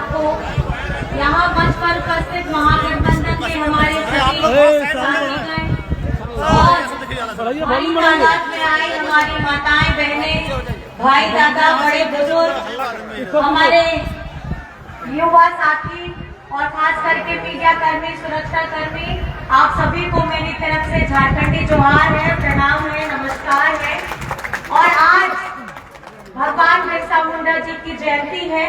आपको, यहाँ मंच पर उपस्थित महागठबंधन के हमारे सभी साथीगण और बड़ी तादाद में आई हमारी माताएं बहनें, भाई दादा, बड़े बुजुर्ग, हमारे युवा साथी और खास करके मीडिया कर्मी, सुरक्षा कर्मी, आप सभी को मेरी तरफ से झारखंडी जोहार है, प्रणाम है, नमस्कार है। और आज भगवान बिरसा मुंडा जी की जयंती है,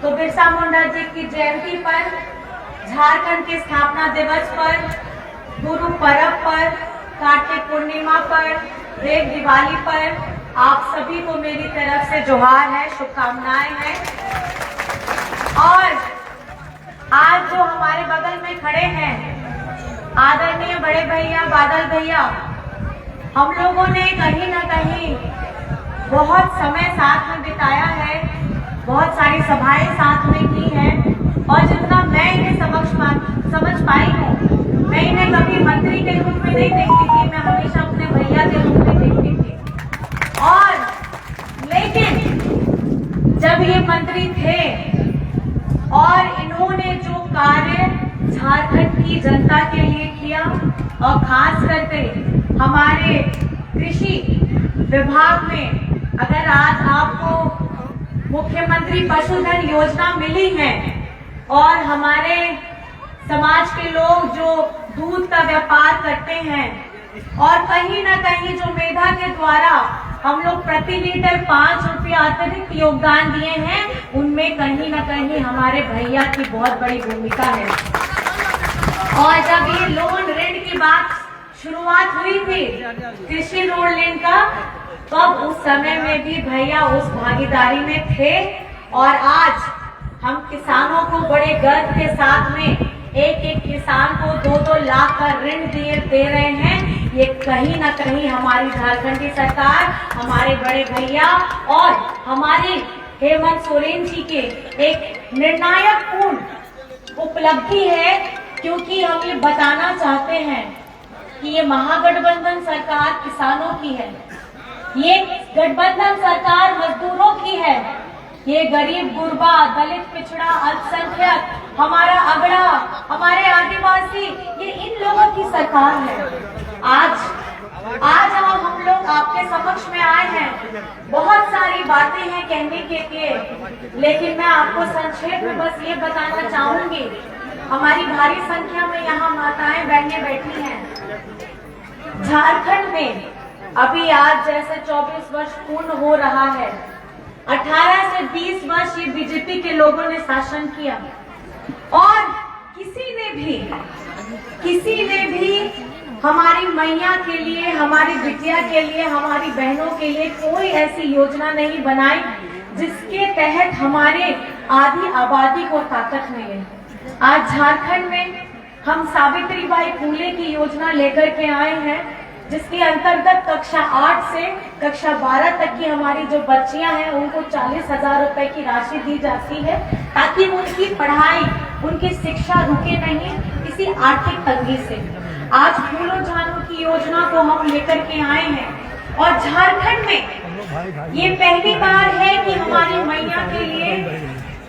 तो बिरसा मुंडा जी की जयंती पर, झारखंड के स्थापना दिवस पर, गुरु पर्व पर, कार्तिक पूर्णिमा पर, देव दिवाली पर आप सभी को मेरी तरफ से जोहार है, शुभकामनाएं हैं। और आज जो हमारे बगल में खड़े हैं आदरणीय बड़े भैया बादल भैया, हम लोगों ने कहीं ना कहीं बहुत समय साथ में बिताया है, बहुत सारी सभाएं साथ में की है, और जितना मैं इन्हें समझ पाई हूँ, मैं इन्हें कभी मंत्री के रूप में नहीं देखती थी, मैं हमेशा अपने भैया के रूप में देखती थी। और लेकिन जब ये मंत्री थे और इन्होंने जो कार्य झारखंड की जनता के लिए किया, और खास करके हमारे कृषि विभाग में, अगर आज आपको मुख्यमंत्री पशुधन योजना मिली है और हमारे समाज के लोग जो दूध का व्यापार करते हैं और कहीं ना कहीं जो मेधा के द्वारा हम लोग प्रति लीटर 5 रुपया अतिरिक्त योगदान दिए हैं, उनमें कहीं ना कहीं हमारे भैया की बहुत बड़ी भूमिका है। और जब ये लोन ऋण की बात शुरुआत हुई थी कृषि लोन ऋण का, तब उस समय में भी भैया उस भागीदारी में थे, और आज हम किसानों को बड़े गर्व के साथ में एक एक किसान को 2-2 लाख का ऋण दे रहे हैं। ये कहीं ना कहीं हमारी झारखंडी सरकार, हमारे बड़े भैया और हमारी हेमंत सोरेन जी के एक निर्णायक पूर्ण उपलब्धि है, क्योंकि हम ये बताना चाहते हैं कि ये महागठबंधन सरकार किसानों की है, ये गठबंधन सरकार मजदूरों की है, ये गरीब गुरबा, दलित, पिछड़ा, अल्पसंख्यक, हमारा अगड़ा, हमारे आदिवासी, ये इन लोगों की सरकार है। आज हम लोग आपके समक्ष में आए हैं, बहुत सारी बातें हैं कहने के लिए, लेकिन मैं आपको संक्षेप में बस ये बताना चाहूंगी, हमारी भारी संख्या में यहाँ माताएं बहनें बैठी हैं। झारखंड में अभी आज जैसे 24 वर्ष पूर्ण हो रहा है, 18 से 20 वर्ष ये बीजेपी के लोगों ने शासन किया, और किसी ने भी हमारी मैया के लिए, हमारी बिटिया के लिए, हमारी बहनों के लिए कोई ऐसी योजना नहीं बनाई जिसके तहत हमारे आधी आबादी को ताकत मिले। आज झारखंड में हम सावित्रीबाई फूले की योजना लेकर के आए हैं, जिसके अंतर्गत कक्षा 8 से कक्षा 12 तक की हमारी जो बच्चियां हैं उनको 40,000 रुपए की राशि दी जाती है, ताकि उनकी पढ़ाई, उनकी शिक्षा रुके नहीं किसी आर्थिक तंगी से। आज फूलो झानो की योजना को हम लेकर के आए हैं, और झारखंड में ये पहली बार है कि हमारी मैया के लिए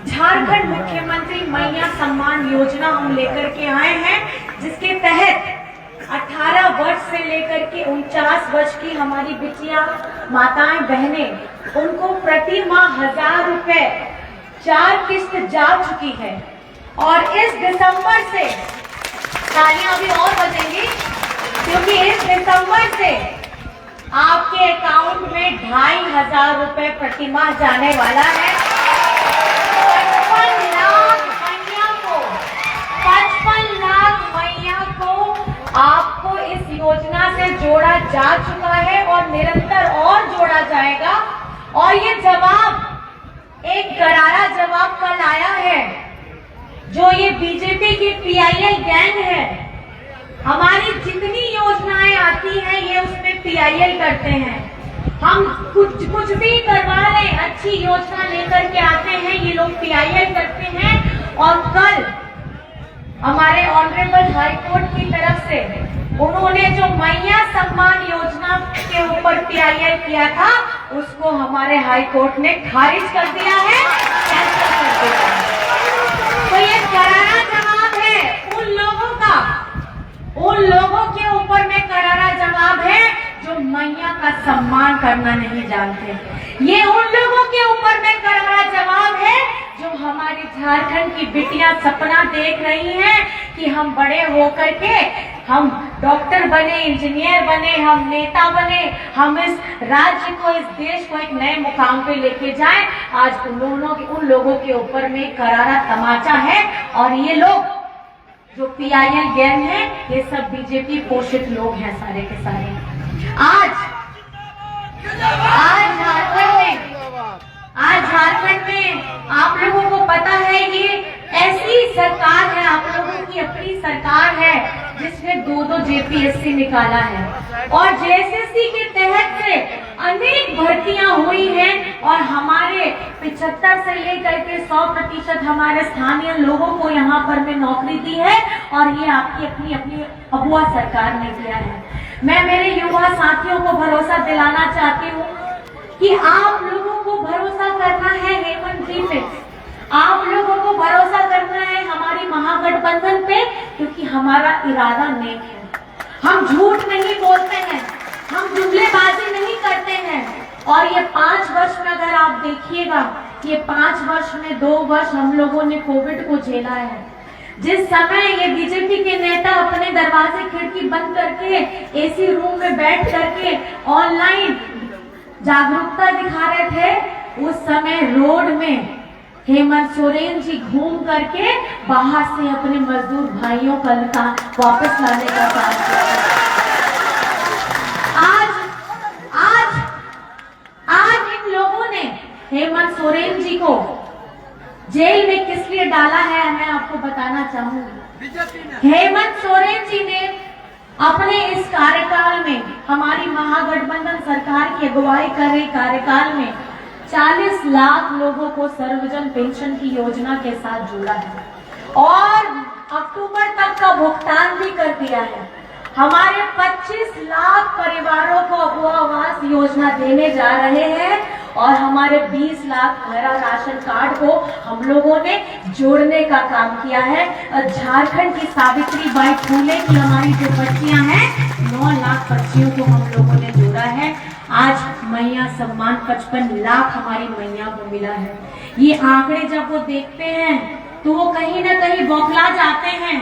झारखंड मुख्यमंत्री मैया सम्मान योजना हम लेकर के आए हैं, जिसके तहत 18 वर्ष से लेकर के 49 वर्ष की हमारी बिटिया, माताएं, बहनें, उनको प्रति माह 1000 रुपए 4 किस्त जा चुकी है। और इस दिसंबर से, तालियां अभी और बजेंगी, क्योंकि इस दिसंबर से आपके अकाउंट में 2500 रुपए प्रति माह जाने वाला है। 55 लाख मैया को आपको इस योजना से जोड़ा जा चुका है, और निरंतर और जोड़ा जाएगा। और ये जवाब, एक करारा जवाब कल आया है, जो ये बीजेपी की पीआईएल गैंग है, हमारी जितनी योजनाएं आती हैं ये उसमें पीआईएल करते हैं। हम कुछ भी करवा लें, अच्छी योजना लेकर के आते हैं, ये लोग पीआईएल करते हैं। और कल हमारे ऑनरेबल हाई कोर्ट की तरफ से उन्होंने जो मैया सम्मान योजना के ऊपर पीआईएल किया था, उसको हमारे हाई कोर्ट ने खारिज कर दिया है, कैंसिल कर दिया है। तो ये करारा जवाब है उन लोगों के ऊपर में करारा जवाब है जो मैया का सम्मान करना नहीं जानते। ये उन लोगों के ऊपर में करारा जवाब है जो हमारी झारखंड की बिटियां सपना देख रही हैं कि हम बड़े होकर के हम डॉक्टर बने, इंजीनियर बने, हम नेता बने, हम इस राज्य को, इस देश को एक नए मुकाम पे लेके जाएं। आज उन लोगों के ऊपर में करारा तमाचा है। और ये लोग जो PIL गैंग है, ये सब बीजेपी पोषित लोग हैं सारे के सारे। आज झारखंड में आप लोगों को पता है ये ऐसी सरकार है, आप लोगों की अपनी सरकार है जिसने 2-2 JPSC निकाला है और JSSC के तहत से अनेक भर्तियां हुई हैं और हमारे 75 से लेकर के 100% हमारे स्थानीय लोगों को यहाँ पर में नौकरी दी है और ये आपकी अपनी अपनी अबुआ सरकार ने दिया है। मैं मेरे युवा साथियों को भरोसा दिलाना चाहती हूँ कि आप लोगों को भरोसा करना है हेमंत जी पे, आप लोगों को भरोसा करना है हमारी महागठबंधन पे, क्योंकि हमारा इरादा नेक है। हम झूठ नहीं बोलते हैं, हम जुमलेबाजी नहीं करते हैं। और ये 5 वर्ष में अगर आप देखिएगा, ये 5 वर्ष में 2 वर्ष हम लोगों ने कोविड को झेला है। जिस समय ये बीजेपी के नेता अपने दरवाजे खिड़की बंद करके AC रूम में बैठ करके ऑनलाइन जागरूकता दिखा रहे थे, उस समय रोड में हेमंत सोरेन जी घूम करके बाहर से अपने मजदूर भाइयों का वापस लाने का काम किया। आज इन लोगों ने हेमंत सोरेन जी को जेल में किस लिए डाला है, मैं आपको बताना चाहूंगी। हेमंत सोरेन जी ने अपने इस कार्यकाल में, हमारी महागठबंधन सरकार की अगुवाई कर रही कार्यकाल में 40 लाख लोगों को सर्वजन पेंशन की योजना के साथ जोड़ा है और अक्टूबर तक का भुगतान भी कर दिया है। हमारे 25 लाख परिवारों को अबुआ आवास योजना देने जा रहे हैं और हमारे 20 लाख हरा राशन कार्ड को हम लोगों ने जोड़ने का काम किया है। झारखंड की सावित्री बाई फुले की हमारी जो बच्चियां हैं, 9 लाख बच्चियों को हम लोगों ने जोड़ा है। आज मैया सम्मान 55 लाख हमारी मैया को मिला है। ये आंकड़े जब वो देखते हैं तो वो कहीं ना कहीं बौखला जाते हैं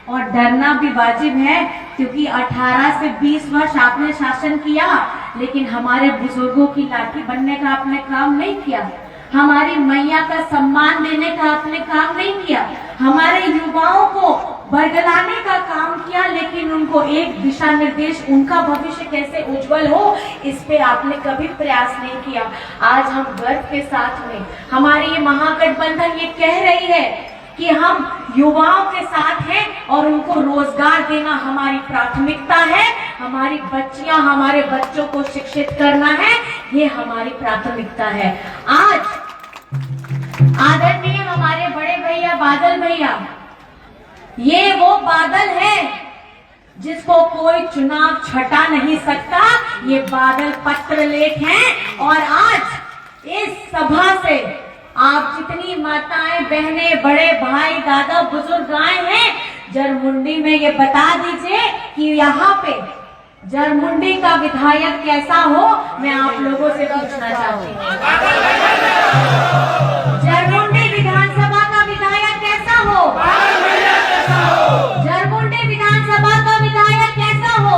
और डरना भी वाजिब है, क्योंकि 18 से 20 वर्ष आपने शासन किया लेकिन हमारे बुजुर्गों की लाठी बनने का आपने काम नहीं किया, हमारी मैया का सम्मान देने का आपने काम नहीं किया, हमारे युवाओं को बरगलाने का काम किया, लेकिन उनको एक दिशा निर्देश, उनका भविष्य कैसे उज्जवल हो, इस पे आपने कभी प्रयास नहीं किया। आज हम गर्व के साथ में हमारी ये महागठबंधन ये कह रही है कि हम युवाओं के साथ हैं और उनको रोजगार देना हमारी प्राथमिकता है। हमारी बच्चियां, हमारे बच्चों को शिक्षित करना है, ये हमारी प्राथमिकता है। आज आदरणीय हमारे बड़े भैया बादल भैया, ये वो बादल है जिसको कोई चुनाव छटा नहीं सकता। ये बादल पत्र लेख हैं और आज इस सभा से आप जितनी माताएं, बहनें, बड़े भाई, दादा, बुजुर्ग आए हैं, जरमुंडी में ये बता दीजिए कि यहाँ पे जरमुंडी का विधायक कैसा हो, मैं आप लोगों से पूछना चाहती हूँ। जरमुंडी विधानसभा का विधायक कैसा हो? जरमुंडी विधानसभा का विधायक कैसा हो?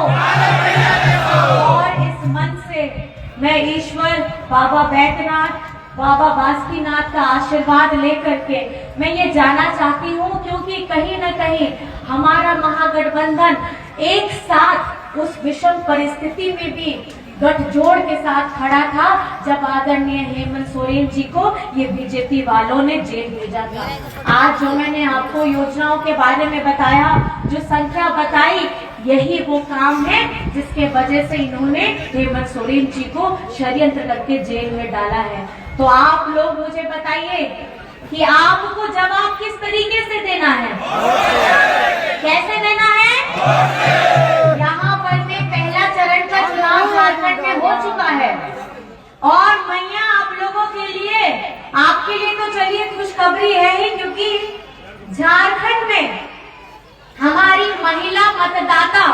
और इस मंच से मैं ईश्वर बाबा बैद्यनाथ, बाबा बासुकीनाथ का आशीर्वाद लेकर के मैं ये जानना चाहती हूँ, क्योंकि कहीं न कहीं हमारा महागठबंधन एक साथ उस विषम परिस्थिति में भी गठजोड़ के साथ खड़ा था जब आदरणीय हेमंत सोरेन जी को ये बीजेपी वालों ने जेल भेजा था। आज जो मैंने आपको योजनाओं के बारे में बताया, जो संख्या बताई, यही वो काम है जिसके वजह से इन्होंने हेमंत सोरेन जी को षड्यंत्र करके जेल में डाला है। तो आप लोग मुझे बताइए कि आपको जवाब किस तरीके से देना है, कैसे देना है? यहाँ पर में पहला चरण का चुनाव झारखंड में हो चुका है और मैया आप लोगों के लिए, आपके लिए तो चलिए खुशखबरी है ही, क्योंकि झारखंड में हमारी महिला मतदाता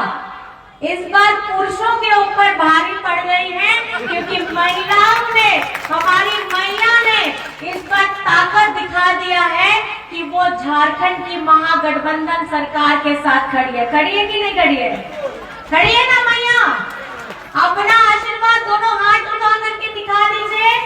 इस बार पुरुषों के ऊपर भारी पड़ गई है, क्योंकि महिलाओं ने, हमारी मैया ने इस बार ताकत दिखा दिया है कि वो झारखंड की महागठबंधन सरकार के साथ खड़ी है। खड़ी है कि नहीं खड़ी है? खड़ी है ना मैया? अपना आशीर्वाद दोनों हाथ उठा करके दिखा दीजिए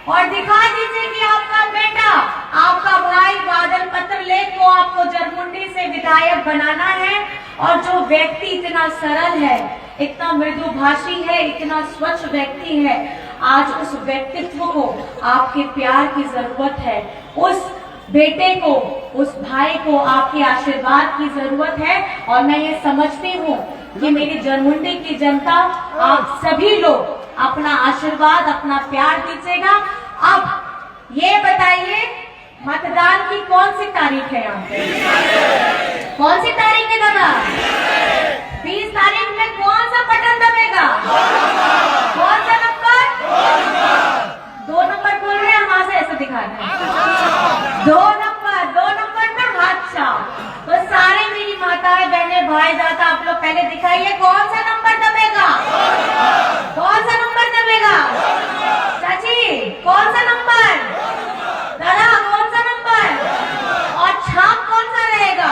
और दिखा दीजिए कि आपका बेटा, आपका भाई बादल पत्रलेख को आपको जरमुंडी से विधायक बनाना है। और जो व्यक्ति इतना सरल है, इतना मृदुभाषी है, इतना स्वच्छ व्यक्ति है, आज उस व्यक्तित्व को आपके प्यार की जरूरत है। उस बेटे को, उस भाई को आपके आशीर्वाद की जरूरत है। और मैं ये समझती हूँ कि मेरी जरमुंडी की जनता, आप सभी लोग अपना आशीर्वाद, अपना प्यार दीजिएगा। अब ये बताइए, मतदान की कौन सी तारीख है यहाँ पे? कौन सी तारीख है दादा? 20 तारीख में कौन सा बटन दबेगा? कौन सा नंबर? 2 नंबर बोल रहे हैं, वहां से ऐसे दिखा रहे हैं। 2 नंबर में हाथ छाप। तो सारे मेरी माताएं, बहने, भाई जाता, आप लोग पहले दिखाइए कौन सा नंबर दबेगा? कौन सा नंबर दबेगा? चाची कौन सा नंबर? दादा कौन सा नंबर? और छाप कौन सा रहेगा?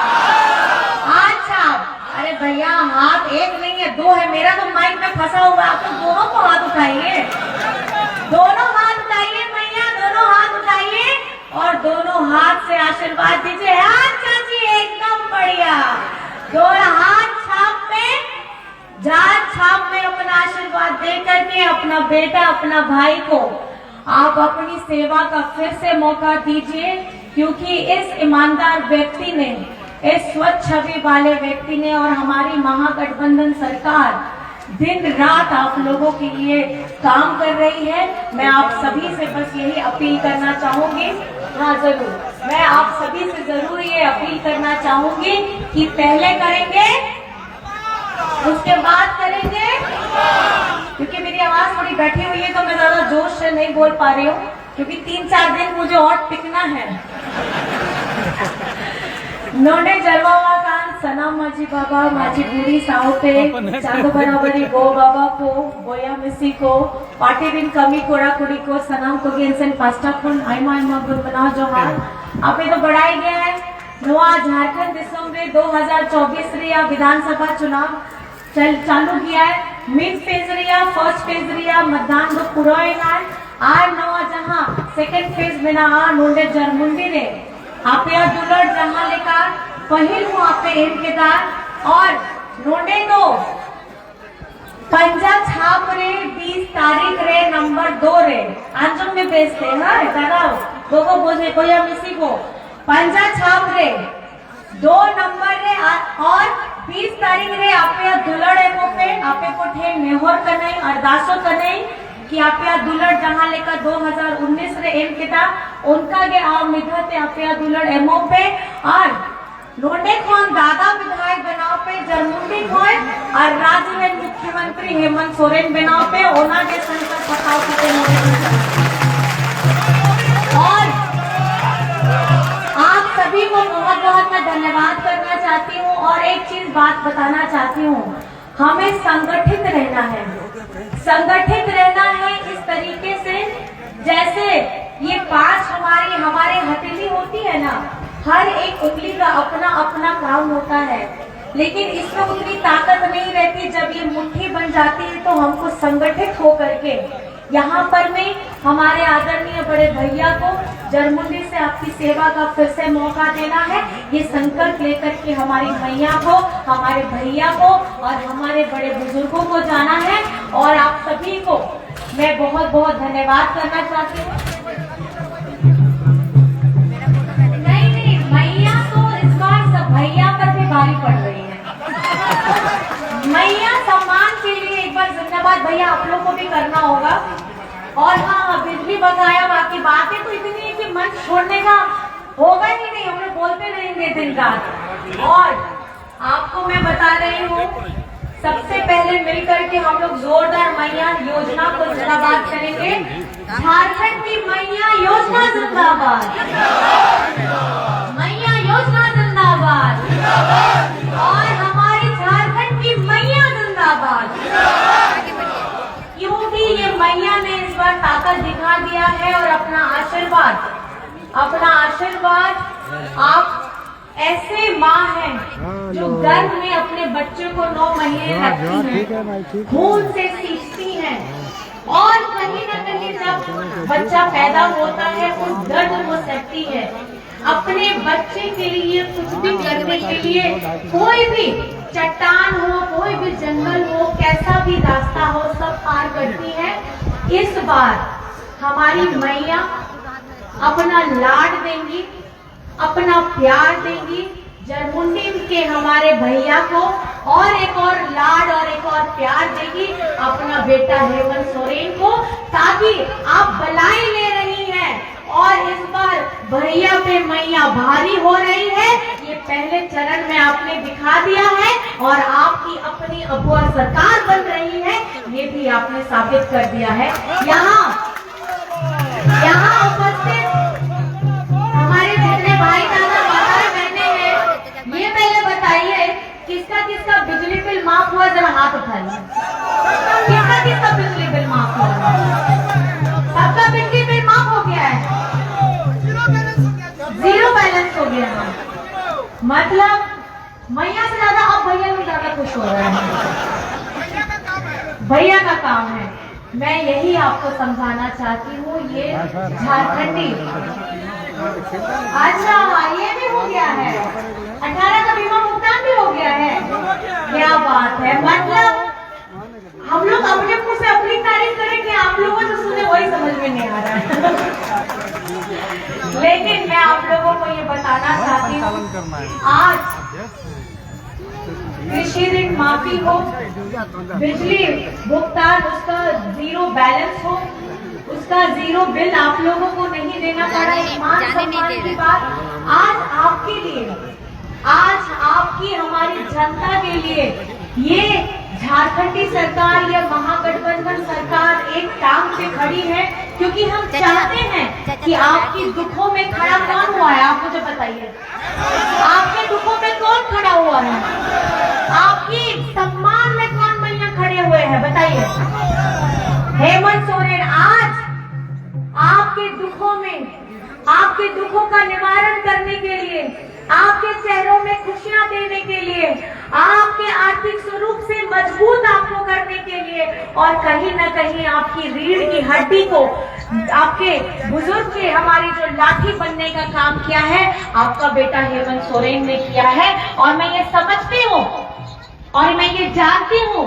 हाथ छाप। अरे भैया, हाथ एक नहीं है, 2 है। मेरा तो माइक में फंसा हुआ, आप तो दोनों को हाथ उठाइए, दोनों हाथ उठाइए मैया, दोनों हाथ उठाइए और दोनों हाथ से आशीर्वाद दीजिए। हाथ चाची एकदम बढ़िया। दोनों हाथ छाप में, जात छाप में अपना आशीर्वाद दे करके अपना बेटा, अपना भाई को आप अपनी सेवा का फिर से मौका दीजिए, क्योंकि इस ईमानदार व्यक्ति ने, इस स्वच्छ छवि वाले व्यक्ति ने और हमारी महागठबंधन सरकार दिन रात आप लोगों के लिए काम कर रही है। मैं आप सभी से बस यही अपील करना चाहूंगी, हाँ जरूर, मैं आप सभी से जरूर ये अपील करना चाहूंगी कि पहले करेंगे, उसके बाद करेंगे, क्योंकि मेरी आवाज थोड़ी बैठी हुई है तो मैं ज्यादा जोश से नहीं बोल पा रही हूँ, क्योंकि 3-4 दिन मुझे और टिकना है। नोडे जलवा कान सना माझी बाबा, माझी बुरी साव पे चांदो बराबरी गो बाबा को, बोया मिसी को, पार्टी दिन कमी कोड़ा कुड़ी को सनाम को गेंसन पास्टा खुन आइमा आइमा गुनगुना जोहार। आपे तो बढ़ाई गया है नोआ झारखंड दिसंबर 2024 रिया विधानसभा चुनाव चालू किया है। मिड फेज रिया, फर्स्ट फेज रिया मतदान दो पूरा आर नवा जहां सेकंड फेज में ना नोडे जरमुंडी ने आप दुलड़ जहां लेकर पहिल हूँ आप एम के दार और नोडे को पंजा छाप रे 20 तारीख रे नंबर 2 रे आंजम में बेचते हैं दादा दोगो बोझे कोई मिसी को पंजा छाप रे 2 नंबर रे और 20 तारीख रे आप दुलड़ एमो पे आपे को ठे नेहोर कनई अरदासो कनई कि आप दुलड़ जहां लेकर 2019 रे एम के ता उनका के आव मिधते आप दुलड़ एमओ पे और लोंडे खोन दादा विधायक बनाव पे जरमुंडी खोन और राज्य में मुख्यमंत्री हेमंत सोरेन बनाव पे ओना के संकट पताव करते और आप सभी को बहुत बहुत मैं धन्यवाद करना चाहती हूँ और एक चीज बात बताना चाहती हूँ, हमें संगठित रहना है, संगठित रहना है इस तरीके से जैसे ये 5 हमारे हथेली होती है ना, हर एक उंगली का अपना अपना काम होता है, लेकिन इसमें उतनी ताकत नहीं रहती। जब ये मुट्ठी बन जाती है तो हमको संगठित होकर के यहाँ पर में हमारे आदरणीय बड़े भैया को जरमुंडी से आपकी सेवा का फिर से मौका देना है। ये संकल्प लेकर के हमारी मैया को, हमारे भैया को और हमारे बड़े बुजुर्गों को जाना है और आप सभी को मैं बहुत बहुत धन्यवाद करना चाहती हूँ। नहीं, मैया तो इस बार सब भैया पर भी भारी पड़ रही है। मैया सम्मान के लिए एक बार जिंदाबाद भैया आप लोग को भी करना होगा। और हाँ, बिजली बकाया बाकी बातें तो इतनी है कि मन छोड़ने का होगा ही नहीं, हम लोग बोलते रहेंगे दिन रात। और आपको मैं बता रही हूँ, सबसे पहले मिलकर के हम लोग जोरदार मैया योजना को जिंदाबाद करेंगे। झारखंड की मैया योजना जिंदाबाद, मैया योजना जिंदाबाद। अपना आशीर्वाद। आप ऐसे माँ हैं जो गर्भ में अपने बच्चे को 9 महीने रखती हैं, खून से सींचती हैं, और कहीं न कहीं जब बच्चा पैदा होता है उस दर्द को सहती है। अपने बच्चे के लिए कुछ भी करने के लिए, कोई भी चट्टान हो, कोई भी जंगल हो, कैसा भी रास्ता हो, सब पार करती है। इस बार हमारी मैया अपना लाड देंगी, अपना प्यार देंगी जरमुंडी के हमारे भैया को, और एक और लाड और एक और प्यार देगी अपना बेटा हेमंत सोरेन को, ताकि आप बलाई ले रही हैं और इस बार भैया पे मैया भारी हो रही है। ये पहले चरण में आपने दिखा दिया है और आपकी अपनी अबुआ सरकार बन रही है, ये भी आपने साबित कर दिया है। यहाँ उपस्थित हमारे जितने भाई दादा माताएं बहने हैं, ये पहले बताइए किसका किसका बिजली बिल माफ हुआ, जरा हाथ उठाइए। किसका किसका बिजली बिल माफ हुआ? सबका बिजली बिल माफ हो गया है, जीरो बैलेंस हो गया है। मतलब मैया से ज्यादा अब भैया लोग ज्यादा खुश हो रहे हैं, भैया का काम है। मैं यही आपको समझाना चाहती हूँ, ये झारखंडी, अच्छा ये भी हो गया है, 18 का बीमा भुगतान भी हो गया है, क्या बात है। मतलब हम लोग अपने मुंह से अपनी तारीफ करें कि आप लोगों जो सुने वही समझ में नहीं आ रहा है। लेकिन मैं आप लोगों को ये बताना चाहती हूँ, आज कृषि ऋण माफी हो, बिजली भुगतान उसका जीरो बैलेंस हो, उसका जीरो बिल आप लोगों को नहीं देना पड़ा, एक मान सम्मान की बात आज आपके लिए, आज आपकी हमारी जनता के लिए ये झारखंडी सरकार या महागठबंधन सरकार एक टांग पे खड़ी है, क्योंकि हम चाहते हैं कि आपकी दुखों में खड़ा कौन हुआ है, आप मुझे बताइए। आपके दुखों में कौन खड़ा हुआ है? आपकी सम्मान में कौन मैया खड़े हुए हैं, बताइए। हेमंत सोरेन आज आपके दुखों में, आपके दुखों का निवारण करने के लिए, आपके चेहरों में खुशियां देने के लिए, आपके आर्थिक स्वरूप से मजबूत आपको करने के लिए, और कहीं न कहीं आपकी रीढ़ की हड्डी को, आपके बुजुर्ग के हमारी जो लाठी बनने का काम किया है, आपका बेटा हेमंत सोरेन ने किया है। और मैं ये समझती हूँ और मैं ये जानती हूँ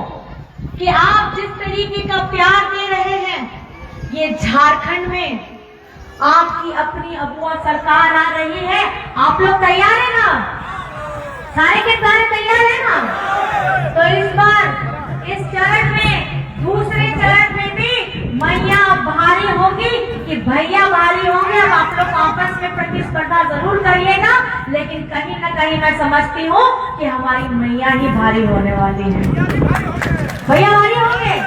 कि आप जिस तरीके का प्यार दे रहे हैं, ये झारखंड में आपकी अपनी अबुआ सरकार आ रही है। आप लोग तैयार है ना? सारे के सारे तैयार है ना? तो इस बार इस चरण में, दूसरे चरण में भी मैया भारी होगी कि भैया भारी होंगे। अब आप लोग आपस में प्रतिस्पर्धा जरूर करिएगा, लेकिन कहीं ना कहीं मैं समझती हूँ कि हमारी मैया ही भारी होने वाली है। भैया भारी होंगे।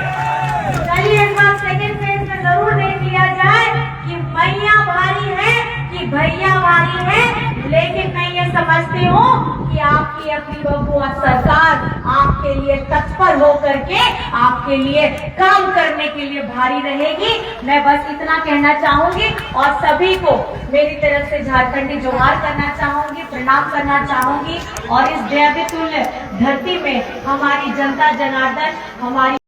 चलिए इस बार सेकेंड फेज में जरूर देख लिया जाए कि मैया भारी है कि भैया भारी है। लेकिन मैं ये समझती हूँ कि आपकी अपनी बबुआ सरकार आपके लिए तत्पर होकर के आपके लिए काम करने के लिए भारी रहेगी। मैं बस इतना कहना चाहूंगी और सभी को मेरी तरफ से झारखंडी जोहार करना चाहूंगी, प्रणाम करना चाहूंगी। और इस दैवीतुल्य धरती में हमारी जनता जनार्दन, हमारी